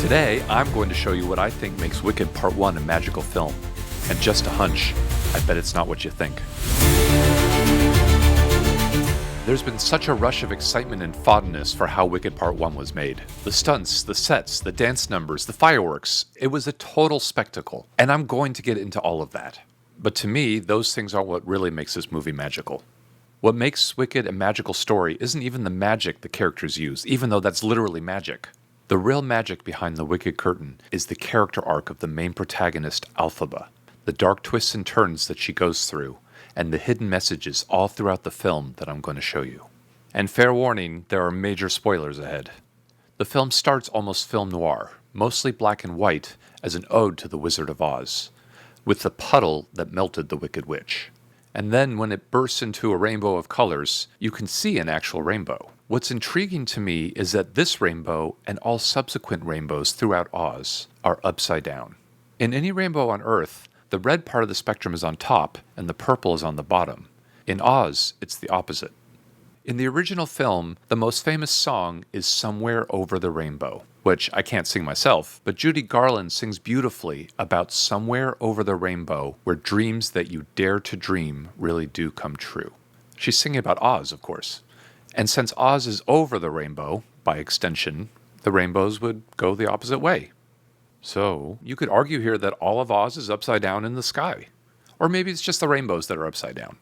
Today, I'm going to show you what I think makes Wicked Part 1 a magical film. And just a hunch, I bet it's not what you think. There's been such a rush of excitement and fondness for how Wicked Part 1 was made. The stunts, the sets, the dance numbers, the fireworks, it was a total spectacle. And I'm going to get into all of that. But to me, those things aren't what really makes this movie magical. What makes Wicked a magical story isn't even the magic the characters use, even though that's literally magic. The real magic behind the Wicked curtain is the character arc of the main protagonist, Elphaba, the dark twists and turns that she goes through, and the hidden messages all throughout the film that I'm going to show you. And fair warning, there are major spoilers ahead. The film starts almost film noir, mostly black and white, as an ode to the Wizard of Oz, with the puddle that melted the Wicked Witch. And then when it bursts into a rainbow of colors, you can see an actual rainbow. What's intriguing to me is that this rainbow and all subsequent rainbows throughout Oz are upside down. In any rainbow on Earth, the red part of the spectrum is on top and the purple is on the bottom. In Oz, it's the opposite. In the original film, the most famous song is Somewhere Over the Rainbow, which I can't sing myself, but Judy Garland sings beautifully about somewhere over the rainbow where dreams that you dare to dream really do come true. She's singing about Oz, of course. And since Oz is over the rainbow, by extension, the rainbows would go the opposite way. So, you could argue here that all of Oz is upside down in the sky. Or maybe it's just the rainbows that are upside down.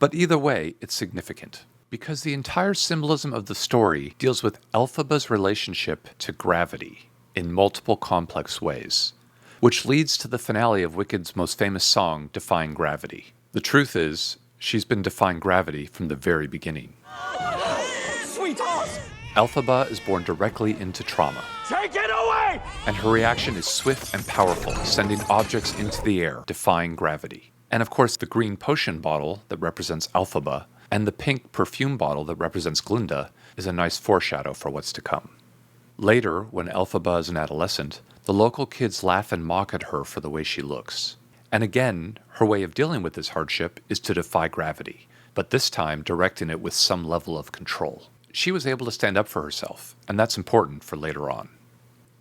But either way, it's significant, because the entire symbolism of the story deals with Elphaba's relationship to gravity in multiple complex ways, which leads to the finale of Wicked's most famous song, Defying Gravity. The truth is, she's been defying gravity from the very beginning. Sweet Oz! Elphaba is born directly into trauma. Take it away! And her reaction is swift and powerful, sending objects into the air, defying gravity. And of course, the green potion bottle that represents Elphaba and the pink perfume bottle that represents Glinda is a nice foreshadow for what's to come. Later, when Elphaba is an adolescent, the local kids laugh and mock at her for the way she looks. And again, her way of dealing with this hardship is to defy gravity, but this time directing it with some level of control. She was able to stand up for herself, and that's important for later on.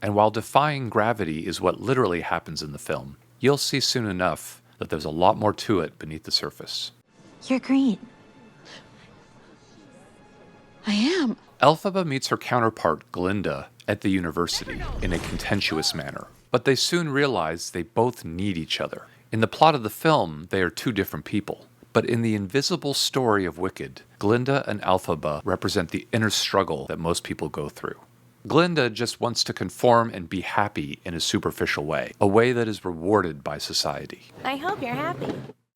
And while defying gravity is what literally happens in the film, you'll see soon enough that there's a lot more to it beneath the surface. You're green. I am. Elphaba meets her counterpart, Glinda, at the university in a contentious manner. But they soon realize they both need each other. In the plot of the film, they are two different people. But in the invisible story of Wicked, Glinda and Elphaba represent the inner struggle that most people go through. Glinda just wants to conform and be happy in a superficial way, a way that is rewarded by society. I hope you're happy.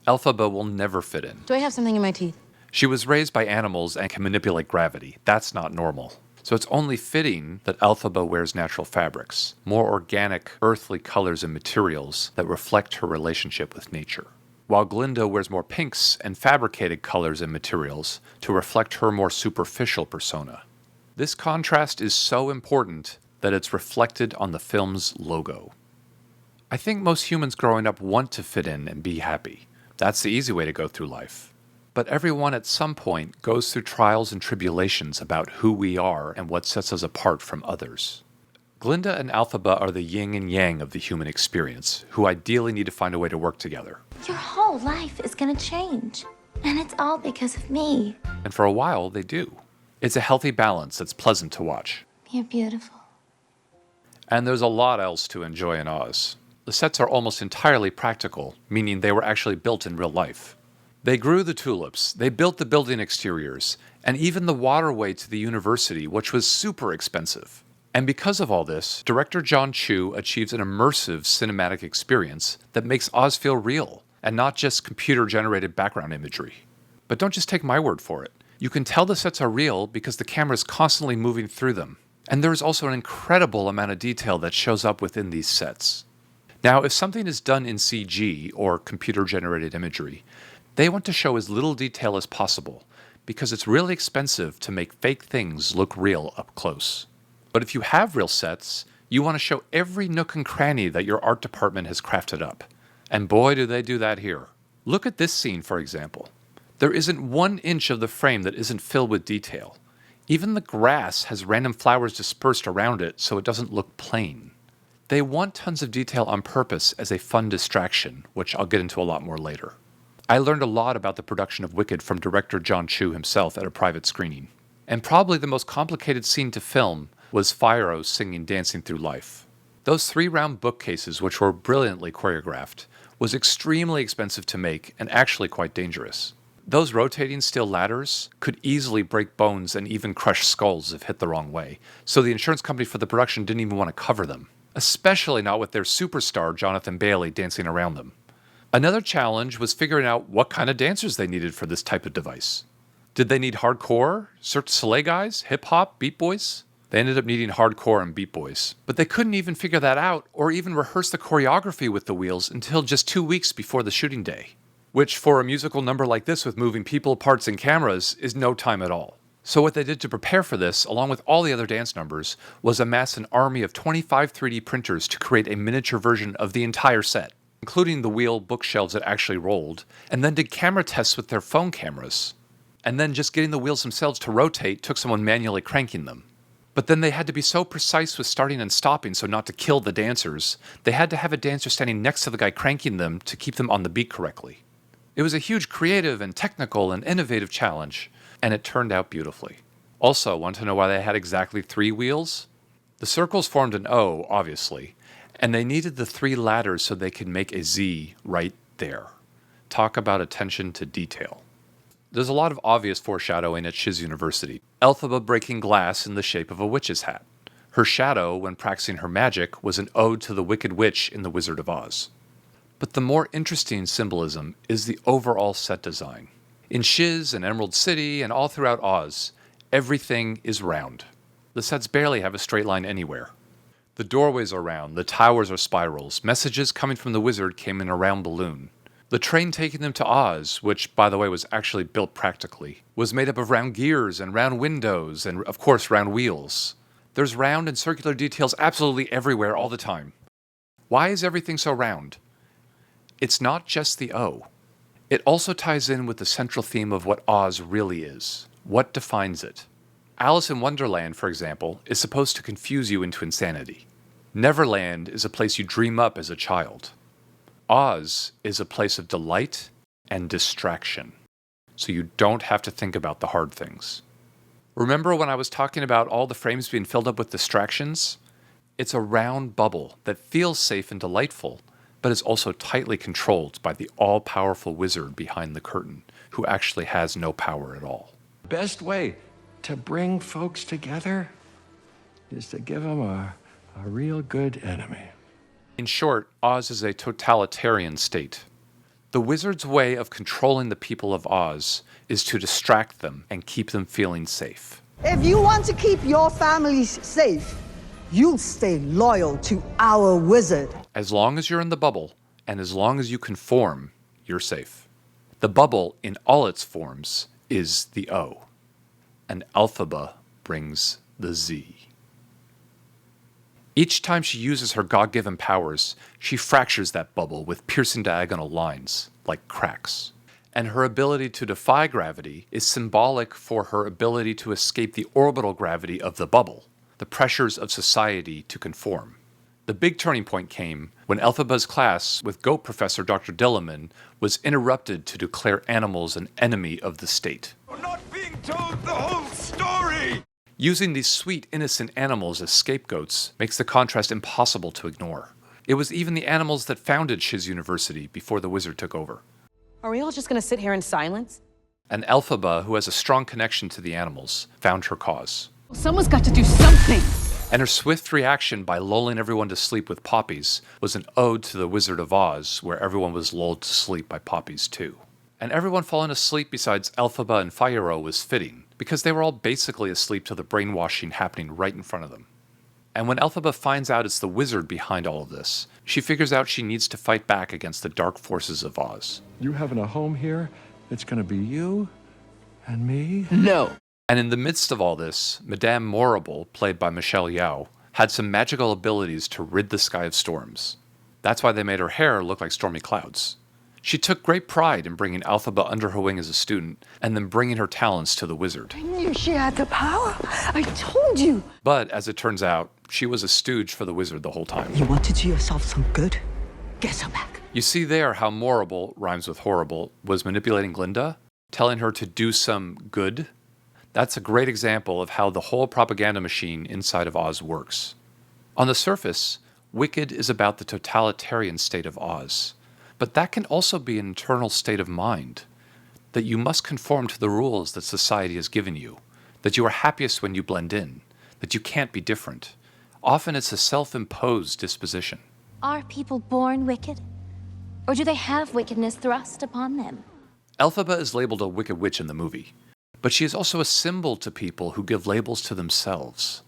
Elphaba will never fit in. Do I have something in my teeth? She was raised by animals and can manipulate gravity. That's not normal. So it's only fitting that Elphaba wears natural fabrics, more organic, earthly colors and materials that reflect her relationship with nature, while Glinda wears more pinks and fabricated colors and materials to reflect her more superficial persona. This contrast is so important that it's reflected on the film's logo. I think most humans growing up want to fit in and be happy. That's the easy way to go through life. But everyone at some point goes through trials and tribulations about who we are and what sets us apart from others. Glinda and Elphaba are the yin and yang of the human experience, who ideally need to find a way to work together. Your whole life is gonna change, and it's all because of me. And for a while, they do. It's a healthy balance that's pleasant to watch. You're beautiful. And there's a lot else to enjoy in Oz. The sets are almost entirely practical, meaning they were actually built in real life. They grew the tulips, they built the building exteriors, and even the waterway to the university, which was super expensive. And because of all this, director Jon Chu achieves an immersive cinematic experience that makes Oz feel real, and not just computer-generated background imagery. But don't just take my word for it. You can tell the sets are real because the camera is constantly moving through them. And there is also an incredible amount of detail that shows up within these sets. Now, if something is done in CG, or computer-generated imagery, they want to show as little detail as possible, because it's really expensive to make fake things look real up close. But if you have real sets, you want to show every nook and cranny that your art department has crafted up. And boy, do they do that here. Look at this scene, for example. There isn't 1 inch of the frame that isn't filled with detail. Even the grass has random flowers dispersed around it so it doesn't look plain. They want tons of detail on purpose as a fun distraction, which I'll get into a lot more later. I learned a lot about the production of Wicked from director Jon Chu himself at a private screening. And probably the most complicated scene to film was Fiyero singing Dancing Through Life. Those 3 round bookcases, which were brilliantly choreographed, was extremely expensive to make and actually quite dangerous. Those rotating steel ladders could easily break bones and even crush skulls if hit the wrong way, so the insurance company for the production didn't even want to cover them, especially not with their superstar Jonathan Bailey dancing around them. Another challenge was figuring out what kind of dancers they needed for this type of device. Did they need hardcore, Cirque du Soleil guys, hip-hop, Beat Boys? They ended up needing hardcore and Beat Boys, but they couldn't even figure that out or even rehearse the choreography with the wheels until just 2 weeks before the shooting day, which for a musical number like this with moving people, parts, and cameras is no time at all. So what they did to prepare for this, along with all the other dance numbers, was amass an army of 25 3D printers to create a miniature version of the entire set, including the wheel bookshelves that actually rolled, and then did camera tests with their phone cameras. And then just getting the wheels themselves to rotate took someone manually cranking them. But then they had to be so precise with starting and stopping so not to kill the dancers, they had to have a dancer standing next to the guy cranking them to keep them on the beat correctly. It was a huge creative and technical and innovative challenge, and it turned out beautifully. Also, want to know why they had exactly 3 wheels? The circles formed an O, obviously, and they needed the 3 ladders so they could make a Z right there. Talk about attention to detail. There's a lot of obvious foreshadowing at Shiz University. Elphaba breaking glass in the shape of a witch's hat. Her shadow, when practicing her magic, was an ode to the Wicked Witch in The Wizard of Oz. But the more interesting symbolism is the overall set design. In Shiz and Emerald City and all throughout Oz, everything is round. The sets barely have a straight line anywhere. The doorways are round, the towers are spirals, messages coming from the wizard came in a round balloon. The train taking them to Oz, which, by the way, was actually built practically, was made up of round gears and round windows and, of course, round wheels. There's round and circular details absolutely everywhere all the time. Why is everything so round? It's not just the O. It also ties in with the central theme of what Oz really is. What defines it? Alice in Wonderland, for example, is supposed to confuse you into insanity. Neverland is a place you dream up as a child. Oz is a place of delight and distraction, so you don't have to think about the hard things. Remember when I was talking about all the frames being filled up with distractions? It's a round bubble that feels safe and delightful, but is also tightly controlled by the all-powerful wizard behind the curtain, who actually has no power at all. Best way to bring folks together is to give them a real good enemy. In short, Oz is a totalitarian state. The wizard's way of controlling the people of Oz is to distract them and keep them feeling safe. If you want to keep your families safe, you'll stay loyal to our wizard. As long as you're in the bubble, and as long as you conform, you're safe. The bubble, in all its forms, is the O. And Elphaba brings the Z. Each time she uses her God-given powers, she fractures that bubble with piercing diagonal lines, like cracks. And her ability to defy gravity is symbolic for her ability to escape the orbital gravity of the bubble, the pressures of society to conform. The big turning point came when Elphaba's class with Goat Professor Dr. Dilliman was interrupted to declare animals an enemy of the state. We're not being told the whole story! Using these sweet, innocent animals as scapegoats makes the contrast impossible to ignore. It was even the animals that founded Shiz University before the wizard took over. Are we all just gonna sit here in silence? And Elphaba, who has a strong connection to the animals, found her cause. Someone's got to do something! And her swift reaction by lulling everyone to sleep with poppies was an ode to the Wizard of Oz, where everyone was lulled to sleep by poppies too. And everyone falling asleep besides Elphaba and Fiyero was fitting, because they were all basically asleep to the brainwashing happening right in front of them. And when Elphaba finds out it's the wizard behind all of this, she figures out she needs to fight back against the dark forces of Oz. You having a home here? It's gonna be you and me? No. And in the midst of all this, Madame Morrible, played by Michelle Yeoh, had some magical abilities to rid the sky of storms. That's why they made her hair look like stormy clouds. She took great pride in bringing Elphaba under her wing as a student and then bringing her talents to the wizard. I knew she had the power. I told you. But as it turns out, she was a stooge for the wizard the whole time. You want to do yourself some good? Get some back. You see there how Morrible rhymes with horrible was manipulating Glinda, telling her to do some good. That's a great example of how the whole propaganda machine inside of Oz works. On the surface, Wicked is about the totalitarian state of Oz. But that can also be an internal state of mind, that you must conform to the rules that society has given you, that you are happiest when you blend in, that you can't be different. Often it's a self-imposed disposition. Are people born wicked? Or do they have wickedness thrust upon them? Elphaba is labeled a wicked witch in the movie, but she is also a symbol to people who give labels to themselves.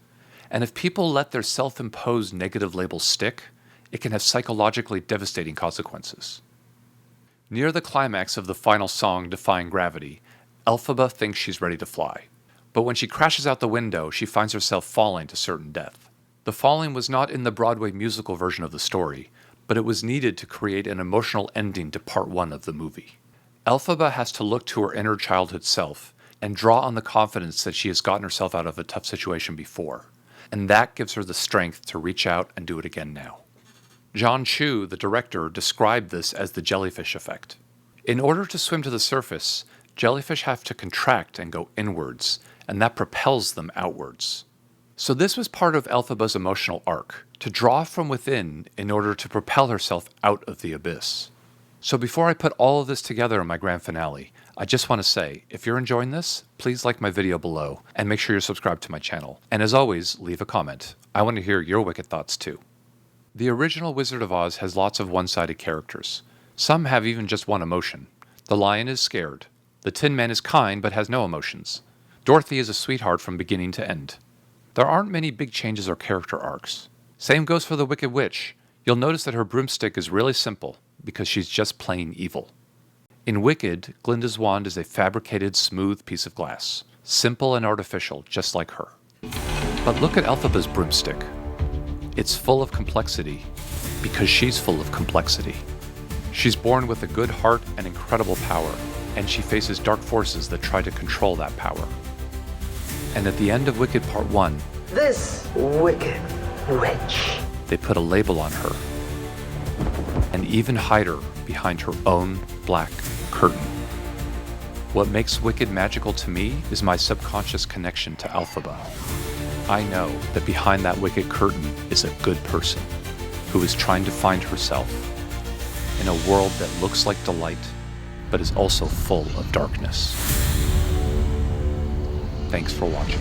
And if people let their self-imposed negative labels stick, it can have psychologically devastating consequences. Near the climax of the final song, Defying Gravity, Elphaba thinks she's ready to fly. But when she crashes out the window, she finds herself falling to certain death. The falling was not in the Broadway musical version of the story, but it was needed to create an emotional ending to part 1 of the movie. Elphaba has to look to her inner childhood self and draw on the confidence that she has gotten herself out of a tough situation before, and that gives her the strength to reach out and do it again now. Jon Chu, the director, described this as the jellyfish effect. In order to swim to the surface, jellyfish have to contract and go inwards, and that propels them outwards. So this was part of Elphaba's emotional arc, to draw from within in order to propel herself out of the abyss. So before I put all of this together in my grand finale, I just want to say, if you're enjoying this, please like my video below, and make sure you're subscribed to my channel. And as always, leave a comment. I want to hear your wicked thoughts too. The original Wizard of Oz has lots of one-sided characters. Some have even just one emotion. The lion is scared. The Tin Man is kind but has no emotions. Dorothy is a sweetheart from beginning to end. There aren't many big changes or character arcs. Same goes for the Wicked Witch. You'll notice that her broomstick is really simple because she's just plain evil. In Wicked, Glinda's wand is a fabricated, smooth piece of glass. Simple and artificial, just like her. But look at Elphaba's broomstick. It's full of complexity because she's full of complexity. She's born with a good heart and incredible power, and she faces dark forces that try to control that power. And at the end of Wicked Part 1, This wicked witch. they put a label on her and even hide her behind her own black curtain. What makes Wicked magical to me is my subconscious connection to Elphaba. I know that behind that wicked curtain is a good person who is trying to find herself in a world that looks like delight, but is also full of darkness. Thanks for watching.